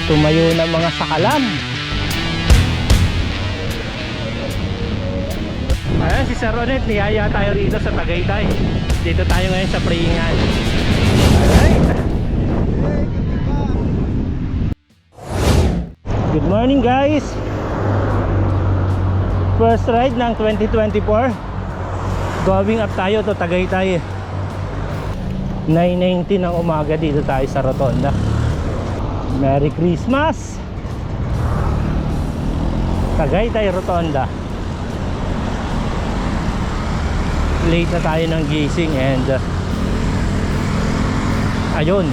Tumayo ng mga sakalam. Ayan si Sir Ronet, niyaya tayo rito sa Tagaytay. Dito tayo ngayon sa prayingan. Alright. Good morning guys. First ride ng 2024. Going up tayo to Tagaytay. 9:19 ng umaga, dito tayo sa Rotonda. Merry Christmas! Tagaytay Rotonda. Late na tayo ng gising and ayun,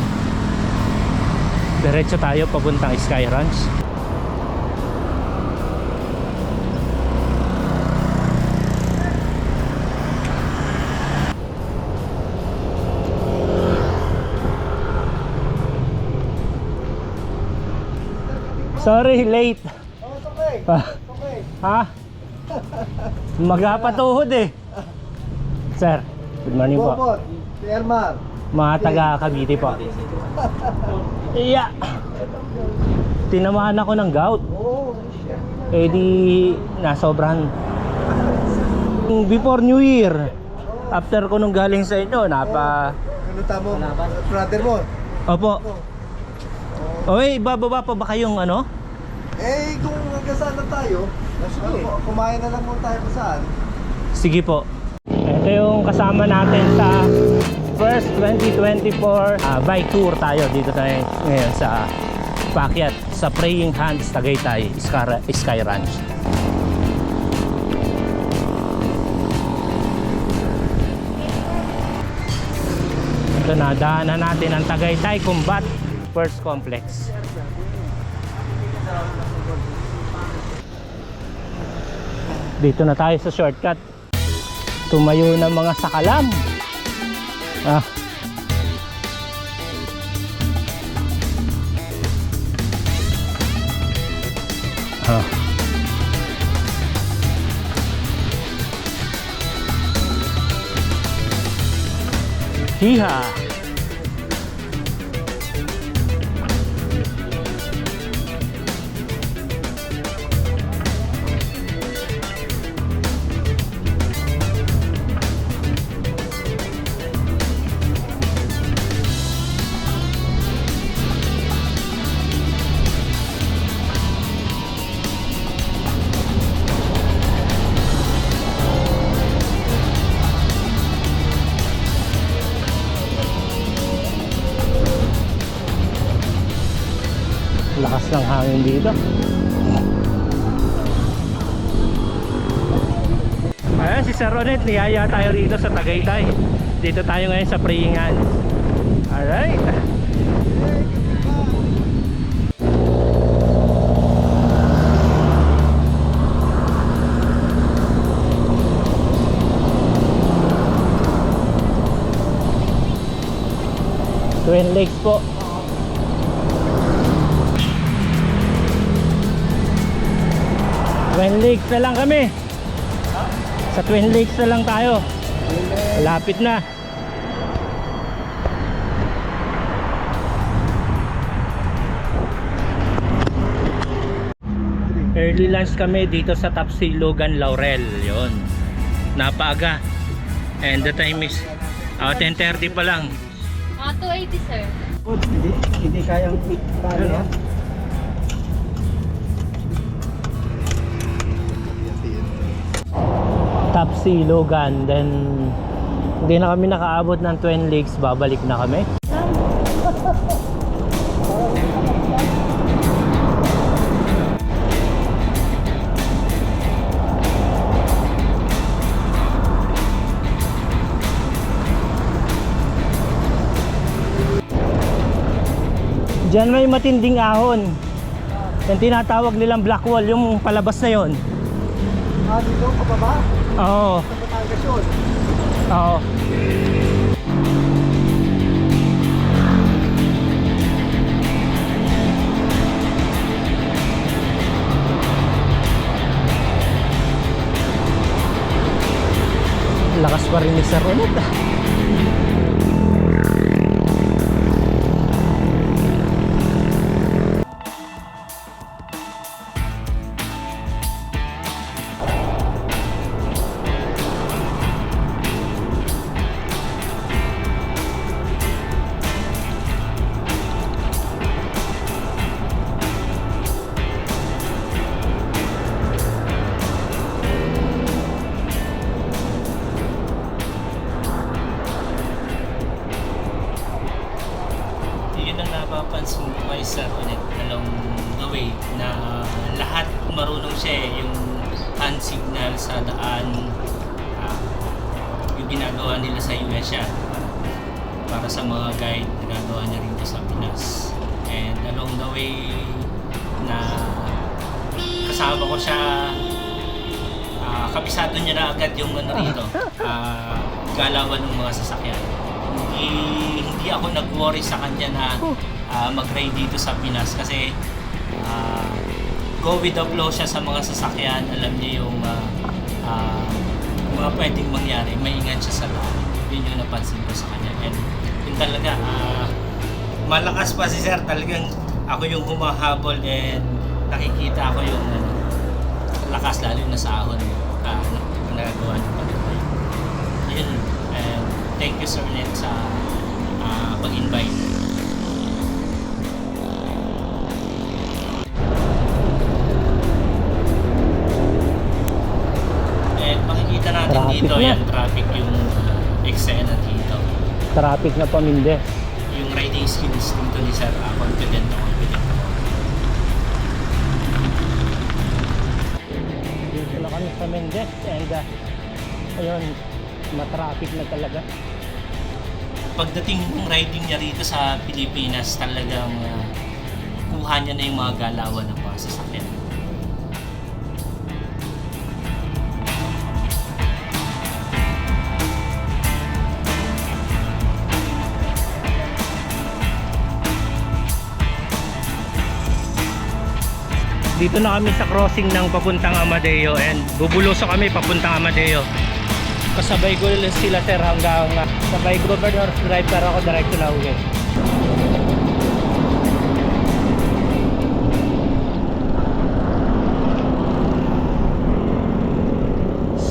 diretso tayo papuntang Sky Ranch. Sorry, late. Oh, it's okay. It's okay. Ha? Magapatuhod eh. Sir, good morning po. Bobot, si Elmar. Mga taga Cavite po. Iya. Tinamaan ako ng gout. Oh, shit. Eh di nasobrahan. Before New Year, after ko nung galing sa inyo, Ano tamo? Brother mo? Opo. Oy, bababa pa ba kayong ano? Eh, kung hanggang saan na tayo, kumain na lang muna tayo kung saan. Sige po. Ito yung kasama natin sa first 2024 bike tour tayo dito tayo ngayon sa paakyat sa Praying Hands Tagaytay Sky Ranch. Ito na, daanan natin ang Tagaytay Combat First Complex. Dito na tayo sa shortcut. Tumayo ng mga sakalam. Ah. Ah. Hiha. Lakas ng hangin dito. Ayan si Sir Ronet, niyaya tayo rito sa Tagaytay. Dito tayo ngayon sa Praying Hands. Alright. Twin Lakes po. Twin Lakes na lang kami. Sa Twin Lakes na lang tayo. Malapit na. Early lunch kami dito sa Tapsilogan Laurel. Yun. Napaaga. And the time is 10:30 pa lang. 280 sir. Hindi kayang paano yan? Tapsilogan, then hindi na kami nakaabot ng Twin Lakes, babalik na kami. Diyan may matinding ahon. Yung tinatawag nilang black wall, yung palabas na yon. Ah, dito, pababa? Oo. Sa Batangas yun. Oo. Lakas pa rin ni Sir Ronet. Sir ulit along the way na lahat marunong siya yung hand signal sa daan, yung ginagawa nila sa US siya para sa mga guide nagagawa niya rin sa Pinas. And along the way na kasama ko siya, kabisado niya na agad yung ano rito, galawan ng mga sasakyan. Hindi ako nag-worry sa kanya na mag-ride dito sa Pinas kasi go with the flow siya sa mga sasakyan. Alam niya yung mga pwedeng mangyari, maingat siya sa daan. Yun yung napansin ko sa kanya. And yun talaga, malakas pa si Sir, talagang ako yung humahabol and nakikita ako yung lakas lalo na sa ahon nagagawa ng pag-invite. Ayun, and thank you Sir Net sa pag-invite. And makikita natin Traffic dito, na. yan traffic yung eksena dito. Traffic na paminde. Yung riding skills dito ni Sir, confident ako. Dito na kami sa Mendez and ayun, matraffic na talaga. Pagdating ng riding niya rito sa Pilipinas, talagang kuha niya na yung mga galawan ng mga sasakyan. Dito na kami sa crossing ng papuntang Amadeo and bubuloso kami papuntang Amadeo. Kasabay ko sila sir hanggang sabay Governor's Drive pero ako diretso na uwi.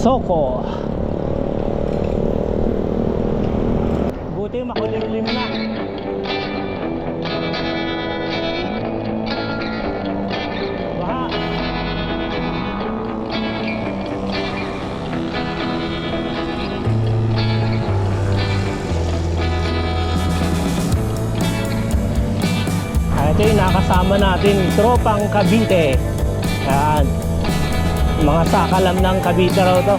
Soko. Buti makulimlim na. Baha. Ito yung nakasama natin, tropang Cavite. Yan. Mga sakalam ng Cavite raw to.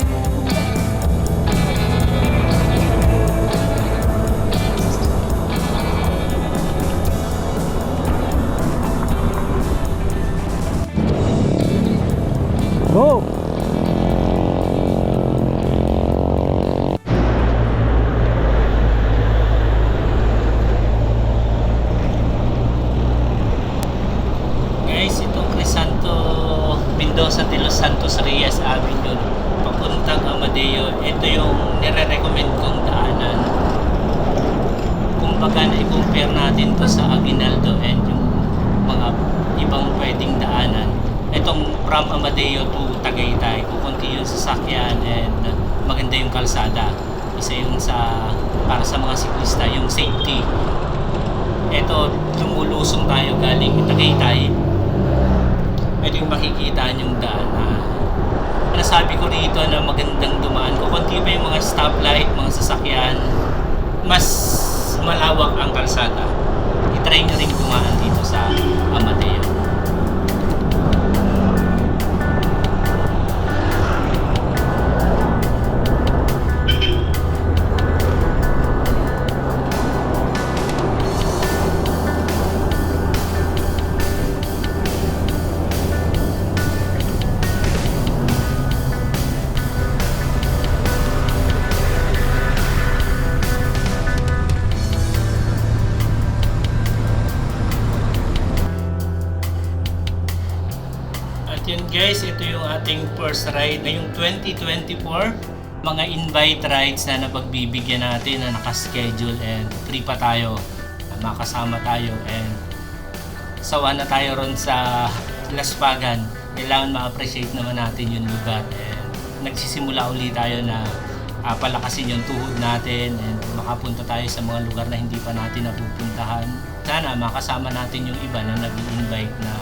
Go! Guys, itong Crisanto Mendoza de los Santos Reyes Avenue papuntang Amadeo, ito yung nire-recommend kong daanan. Kumbaga na i-compare natin to sa Aguinaldo and yung mga ibang pwedeng daanan. Itong from Amadeo to Tagaytay, kukunti yung sasakyan and maganda yung kalsada. Isa yung para sa mga siklista, yung safety. Ito, lumulusong tayo galing Tagaytay. Ito yung makikita yung daan. Nasabi ko rito na magandang dumaan. Kukunti pa yung mga stoplight, mga sasakyan. Mas malawak ang kalsada. I-try nyo rin dumaan dito sa Amadeo. Yun guys, ito yung ating first ride ngayong 2024. Mga invite rides na napagbibigyan natin na nakaschedule and free pa tayo. Makasama tayo and sawa na tayo ron sa Las Pagan. Kailangan ma-appreciate naman natin yung lugar and nagsisimula ulit tayo na palakasin yung tuhod natin and makapunta tayo sa mga lugar na hindi pa natin napupuntahan. Sana makasama natin yung iba na nag-invite na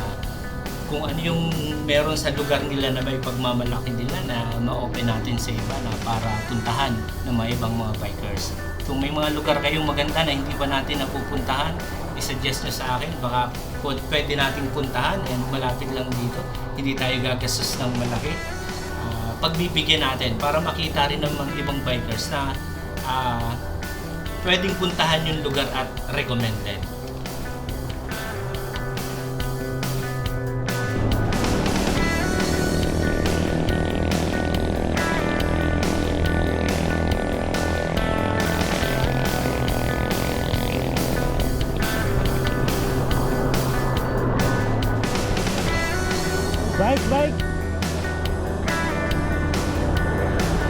kung ano yung meron sa lugar nila na may pagmamalaki nila na ma-open natin sa iba na para puntahan ng mga ibang mga bikers. Kung may mga lugar kayong maganda na hindi pa natin napupuntahan, i-suggest nyo sa akin. Baka pwede nating puntahan and malapit lang dito. Hindi tayo gagastos ng malaki. Pagbibigyan natin para makita rin ng mga ibang bikers na pwedeng puntahan yung lugar at recommended. Bike!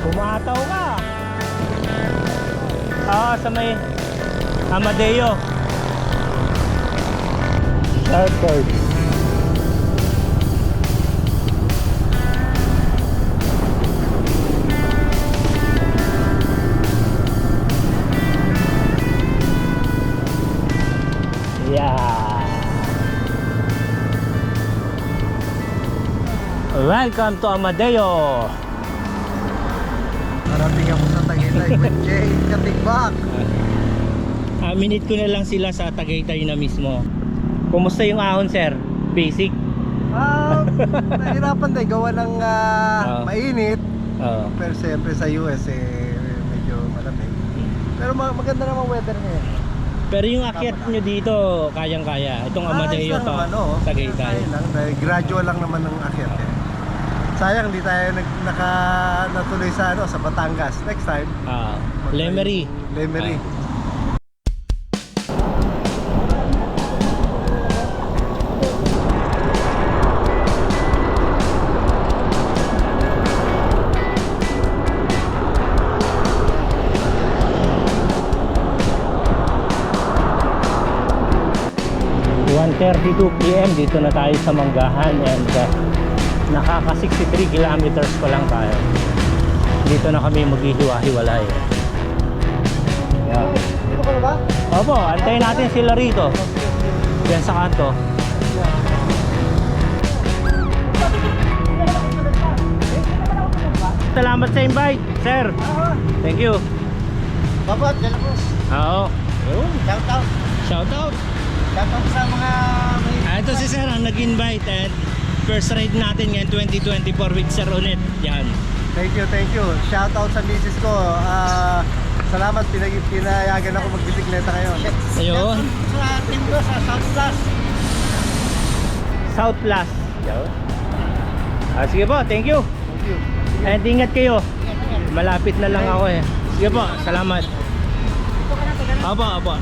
Pumataw ka! Sa may Amadeo. Sharpford. Yeah. Welcome to Amadeo. Narating ako sa Tagaytay with Jay Katigbak. Minute ko na lang sila sa Tagaytay na mismo. Kumusta yung ahon, sir? Basic? Nahirapan din gawa ng mainit. Oo. Pero siyempre sa US medyo malamig. Pero maganda naman weather ngayon. Pero yung akyat nyo dito, kayang-kaya. Itong Amadeo Ayos lang to naman, Tagaytay. Ayun lang, dahil gradual lang naman ng akyat Sayang hindi tayo natuloy sa sa Batangas. Next time. Lemery. Lemery. PM dito na tayo sa Manggahan and nakaka 63 kilometers pa lang tayo. Dito na kami maghihiwa-hiwalay. Yeah. Dito ka na ba? Opo, antayin natin sila rito. Diyan sa kanto. Salamat sa invite, sir. Thank you. Babot, dyan ako. Oo. Shout out. Shout out. Shout out sa mga Ito si sir ang nag-invite and first ride natin ngayon 2024 with Sir Unet. Yan. Thank you. Shout out sa misis ko. Salamat pinayagan ako magbisikleta ngayon. Ayun. Sa team ko sa South Plus. South Plus. Yun. Sige po, thank you. Thank you. And ingat kayo. Malapit na lang ako eh. Sige po, salamat. Opo.